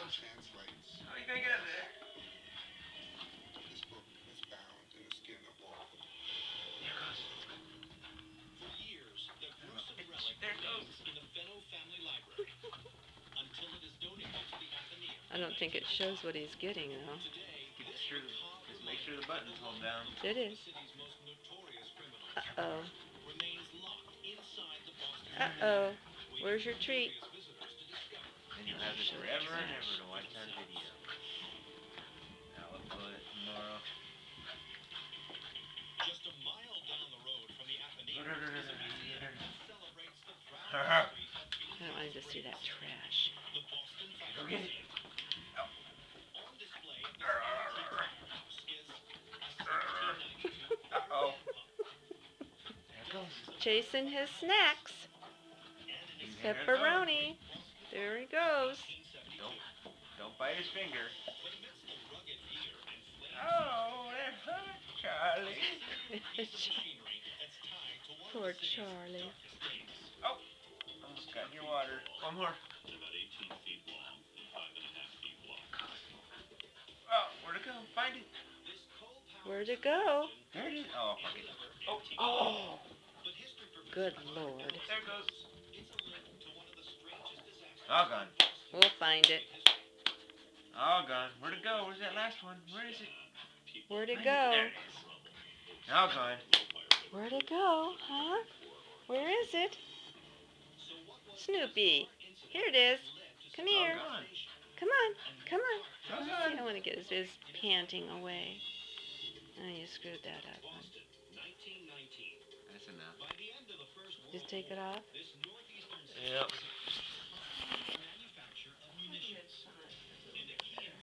How are you gonna get up there? There it goes. There it goes. I don't think it shows what he's getting, though. Just make sure the button's held down. It is. Uh-oh. Uh-oh. Where's your treat? And you'll have this forever and ever to watch on video. I'll upload it tomorrow. I don't want to see that trash. Go get it. Uh-oh. There it goes. Chasing his snacks. Pepperoni. There he goes. Don't bite his finger. Oh, that hurt, Charlie. Poor Charlie. Oh, almost got in your water. One more. Oh, where'd it go? Find it. Where'd it go? There it is. Oh, fuck it. Oh. Good Lord. There it goes. All gone. We'll find it. All gone. Where'd it go? Where's that last one? Where is it? Where'd it Find go? There it is. All gone. Where'd it go? Huh? Where is it? Snoopy. Here it is. Come here. All gone. Come on. Come on. All Let's gone. see. I want to get his panting away. Oh, you screwed that up. That's enough. Just take it off. Yep.